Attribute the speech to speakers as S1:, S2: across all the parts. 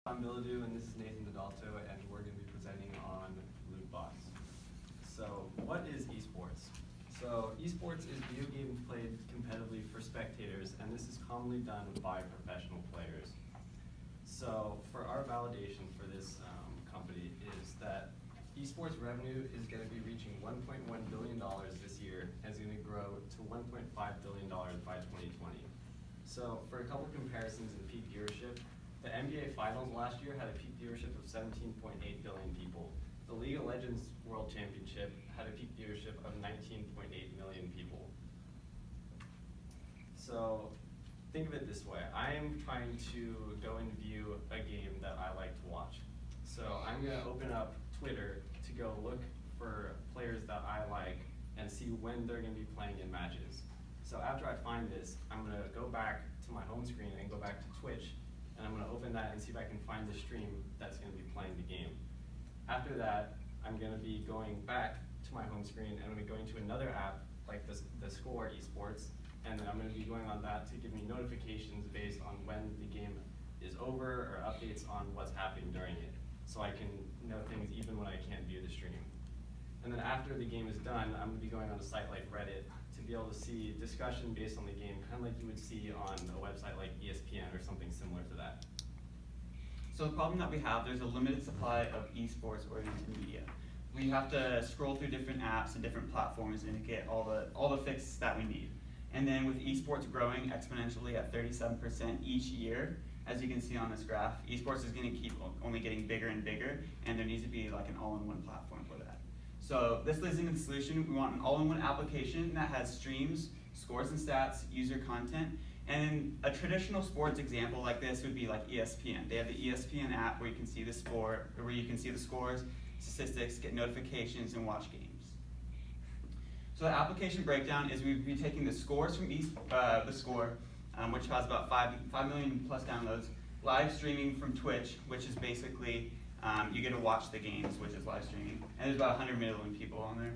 S1: I'm Miladu, and this is Nathan Nadalto, and we're going to be presenting on LootBox. So, what is esports? So, esports is video games played competitively for spectators, and this is commonly done by professional players. So, for our validation for this company is that esports revenue is going to be reaching $1.1 billion this year, and is going to grow to $1.5 billion by 2020. So, for a couple comparisons in peak viewership, the NBA Finals last year had a peak viewership of 17.8 billion people. The League of Legends World Championship had a peak viewership of 19.8 million people. So think of it this way. I am trying to go and view a game that I like to watch. So I'm going to open up Twitter to go look for players that I like and see when they're going to be playing in matches. So after I find this, I'm going to go back to my home screen and go back to Twitch, and I'm going to open that and see if I can find the stream that's going to be playing the game. After that, I'm going to be going back to my home screen, and I'm going to be going to another app like the Score Esports, and then I'm going to be going on that to give me notifications based on when the game is over or updates on what's happening during it, so I can know things even when I can't view the stream. And then after the game is done, I'm going to be going on a site like Reddit to be able to see discussion based on the game, kind of like you would see on a website like ESPN or something similar to that.
S2: So the problem that we have, there's a limited supply of esports-oriented media. We have to scroll through different apps and different platforms and get all the fixes that we need. And then with esports growing exponentially at 37% each year, as you can see on this graph, esports is going to keep only getting bigger and bigger, and there needs to be like an all-in-one platform for that. So this leads into the solution. We want an all-in-one application that has streams, scores and stats, user content, and a traditional sports example like this would be like ESPN. They have the ESPN app where you can see the sport, or where you can see the scores, statistics, get notifications, and watch games. So the application breakdown is we'd be taking the scores from the Score, which has about 5 million plus downloads, live streaming from Twitch, which is basically you get to watch the games, which is live streaming, and there's about 100 million people on there.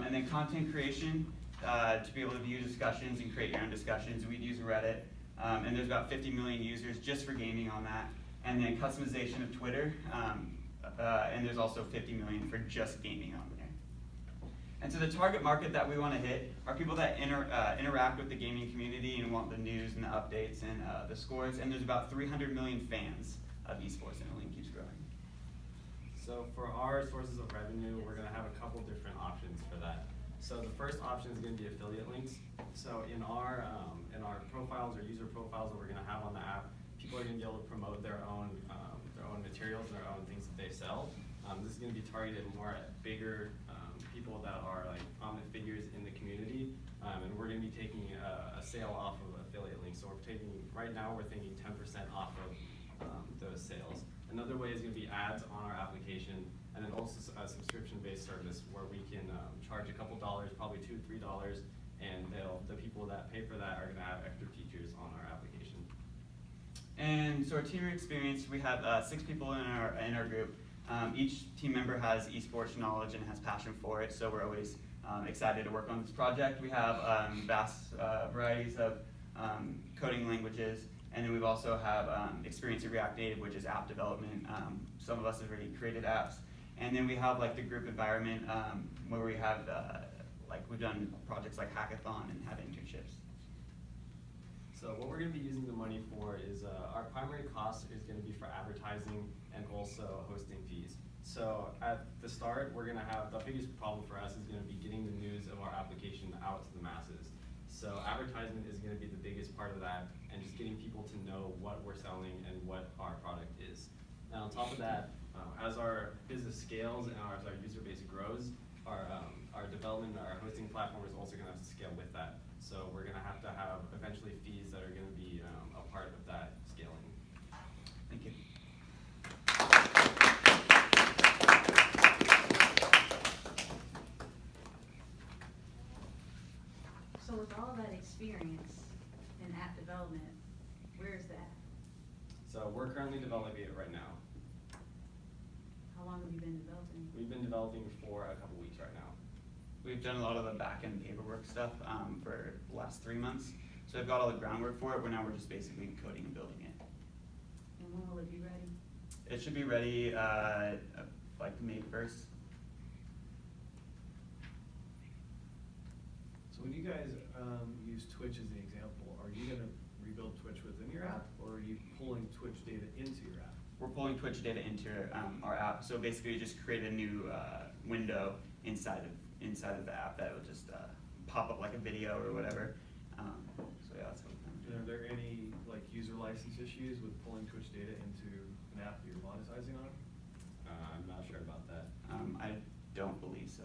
S2: And then content creation, to be able to view discussions and create your own discussions, we'd use Reddit, and there's about 50 million users just for gaming on that. And then customization of Twitter, and there's also 50 million for just gaming on there. And so the target market that we want to hit are people that interact with the gaming community and want the news and the updates and the scores, and there's about 300 million fans of esports, and the link keeps growing.
S1: So for our sources of revenue, we're going to have a couple different options for that. So the first option is going to be affiliate links. So in our profiles or user profiles that we're going to have on the app, people are going to be able to promote their own materials and their own things that they sell. This is going to be targeted more at bigger people that are like prominent figures in the community, and we're going to be taking a sale off of affiliate links. So right now we're thinking 10% off of those sales. Another way is going to be ads on our application, and then also a subscription-based service where we can charge a couple dollars, probably $2 or $3, and the people that pay for that are going to have extra features on our application.
S2: And so our team experience, we have 6 people in our group. Each team member has esports knowledge and has passion for it, so we're always excited to work on this project. We have vast varieties of coding languages, and then we also have experience in React Native, which is app development. Some of us have already created apps. And then we have like the group environment where we have we've done projects like hackathon and have internships.
S1: So what we're going to be using the money for is our primary cost is going to be for advertising and also hosting fees. So at the start, we're going to have the biggest problem for us is going to be getting the news of our application out to the masses. So advertisement is going to be the biggest part of that, and just getting people to know what we're selling and what our product is. And on top of that, as our business scales and as our user base grows, our development, our hosting platform is also going to have to scale with that. So we're going to have eventually fees that are going to be a part of that scaling.
S2: Thank you.
S3: So with all that experience in app development, where is that?
S1: So we're currently developing it right now.
S3: How long have you been developing?
S1: We've been developing for a couple weeks right now.
S2: We've done a lot of the back-end paperwork stuff for the last 3 months. So I've got all the groundwork for it, but now we're just basically coding and building it.
S3: And when will it be ready?
S2: It should be ready like May 1st.
S4: So when you guys use Twitch as the example, are you gonna rebuild Twitch within your app, or are you pulling Twitch data into your app?
S2: We're pulling Twitch data into our app. So basically, you just create a new window inside of the app that will just pop up like a video or whatever. So yeah, that's what we're
S4: And
S2: doing.
S4: are there any like user license issues with pulling Twitch data into an app that you're monetizing on?
S1: I'm not sure about that.
S2: I don't believe so.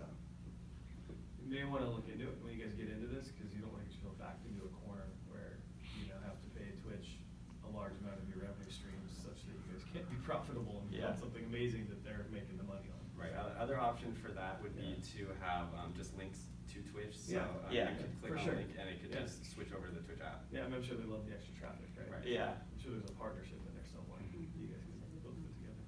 S4: You may want to look into it when you guys get into this, because you don't want to get yourself backed into a corner where you know have to pay Twitch a large amount of your revenue streams such that you guys can't be profitable and
S2: Yeah.
S4: build something amazing that they're making the money on.
S1: Right, other option for that would be
S4: Yeah.
S1: to have just links to Twitch, so
S4: Yeah.
S2: Yeah.
S1: you could click
S4: For
S1: on
S4: sure.
S1: a link and it could
S4: Yeah.
S1: just switch over to the Twitch app.
S4: Yeah, I'm sure they love the extra traffic, right?
S1: Right.
S2: Yeah.
S4: I'm sure there's a partnership in there somewhere.
S1: Mhm.
S4: You guys can both put together.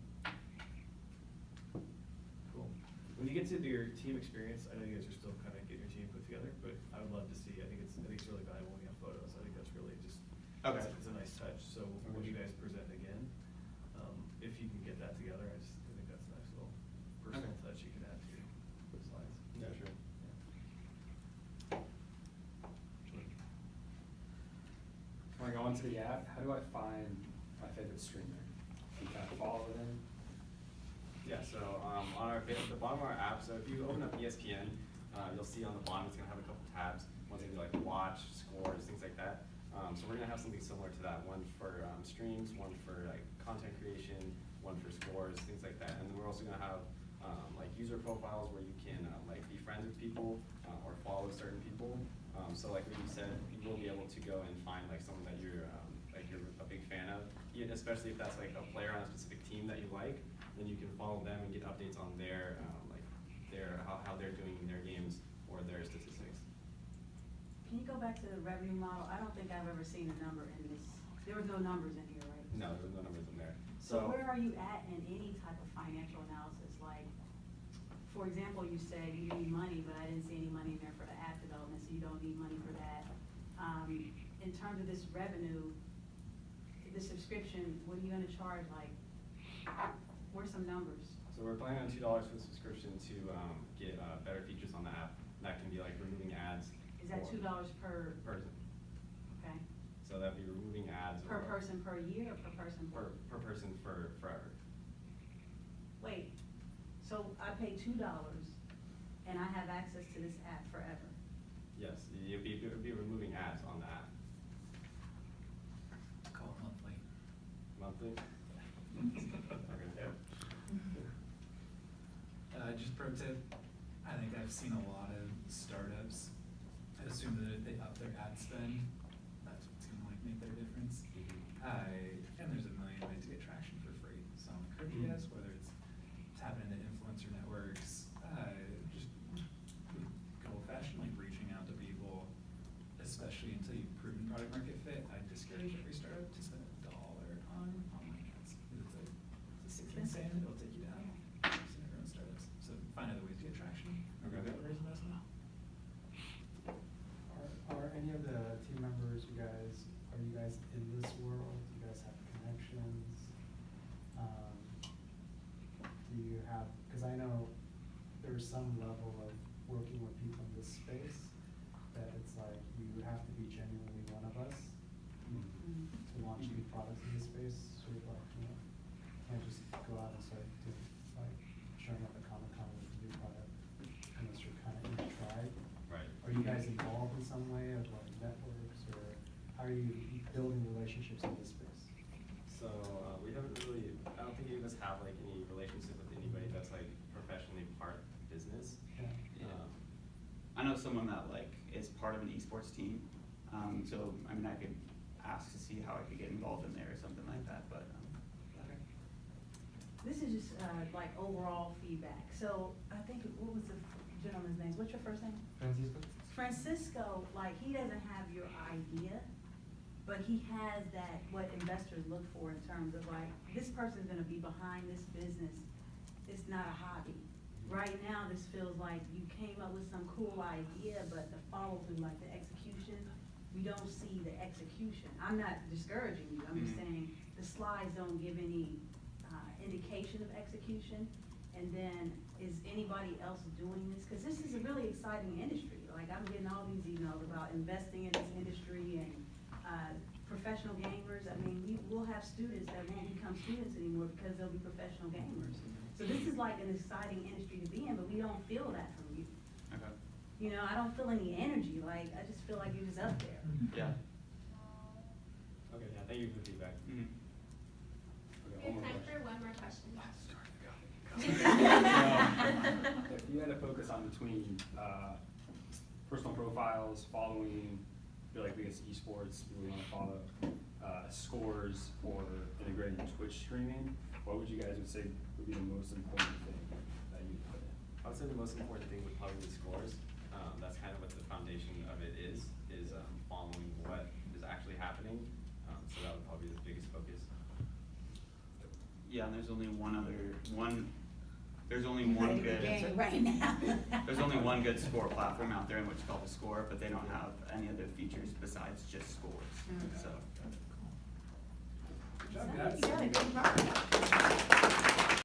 S4: Cool. When you get to your team experience, I know you guys are still kind of getting your team put together, but I would love to see. I think it's really valuable when you have photos. I think that's really just
S2: Okay.
S4: it's a nice touch. So when you guys present again, if you can get that together, I think that's a nice little personal
S2: Okay.
S4: touch you can add to your slides.
S1: Yeah, sure.
S5: When I go into the app, how do I find my favorite streamer? You kind of follow them?
S1: Yeah, so on the bottom of our app, so if you open up ESPN, you'll see on the bottom it's gonna have a couple tabs. One's gonna be like watch, scores, things like that. So we're gonna have something similar to that. One for streams, one for like content creation, one for scores, things like that. And then we're also gonna have like user profiles where you can like be friends with people or follow certain people. So like what you said, you will be able to go and find like someone that you're a big fan of, especially if that's like a player on a specific team that you like. Then you can follow them and get updates on their how they're doing in their games or their statistics.
S3: Can you go back to the revenue model? I don't think I've ever seen a number in this. There was no numbers in here, right?
S1: No, there's no numbers in there.
S3: So where are you at in any type of financial analysis? Like, for example, you said you need money, but I didn't see any money in there for the app development, so you don't need money for that. In terms of this revenue, the subscription, what are you gonna charge? Like, where's some numbers?
S1: So we're planning on $2 for the subscription to get better features on the app. That can be like removing ads.
S3: Is that
S1: or-
S3: $2 per,
S1: person?
S3: okay?
S1: So that'd be removing ads.
S3: Per
S1: or-
S3: person per year or per person?
S1: Per person for forever.
S3: Wait, so I pay $2 and I have access to this app forever?
S1: Yes, it would be removing ads on the app.
S6: Call it monthly.
S1: Monthly? Okay.
S6: Just pro tip, I think I've seen a lot of startups assume that if they up their ad spend, that's what's gonna like make their difference. And there's a million ways to get traction for free. So I'm encouraging you guys, whether it's tapping into influencer networks, just good old fashioned like reaching out to people, especially until you've proven product market fit. I discourage every startup to spend $1 on online ads. It's a 6 sand, it'll take you down. I've seen everyone startups. So find other ways to get traction.
S1: Okay.
S6: Raise investment.
S7: Are any of the team members, are you guys in this world? Do you guys have connections? Do you have, because I know there's some level of working with people in this space that it's like you have to be genuinely one of us to launch new products in this space. Sort of like, can't just go out and start showing up at Comic-Con with a new product unless you're kind of in the tribe.
S1: Right.
S7: Are you guys involved in some way of like networks, or how are you building relationships in this space?
S1: So we haven't really, I don't think any of us have like any relationship with anybody that's like professionally part business.
S7: Yeah.
S2: I know someone that like is part of an esports team, so I mean I could ask to see how I could get involved in there or something like that. But
S3: Okay. This is just like overall feedback. So I think, what was the gentleman's name? What's your first name? Francisco, like, he doesn't have your idea, but he has that, what investors look for in terms of like, this person's gonna be behind this business. It's not a hobby. Right now, this feels like you came up with some cool idea, but the follow through, like the execution, we don't see the execution. I'm not discouraging you, I'm just saying the slides don't give any execution? And then, is anybody else doing this? Cause this is a really exciting industry. Like, I'm getting all these emails about investing in this industry and, professional gamers. I mean, we'll have students that won't become students anymore because they'll be professional gamers. So this is like an exciting industry to be in, but we don't feel that from you.
S2: Okay.
S3: You know, I don't feel any energy. Like, I just feel like you're just up there.
S2: Yeah.
S1: Okay, yeah, thank you for the feedback.
S2: Mhm.
S5: Okay,
S8: We
S5: one
S8: have
S5: more
S8: time
S5: question.
S8: for one more question.
S5: If you had to focus on between, personal profiles, following, feel like we get esports, we wanna follow, scores, or integrating Twitch streaming, what would you guys would say would be the most important thing that you'd put in?
S1: I would say the most important thing would probably be scores. That's kind of what the foundation of it is following what is actually happening. So that would probably be the biggest focus.
S2: Yeah, and there's only one good.
S3: Ready to game right now.
S2: There's only one good score platform out there, in which is called the Score, but they don't have any other features besides just scores.
S3: Mm.
S2: So.
S6: Good job,
S3: You
S6: guys.
S3: got a good product.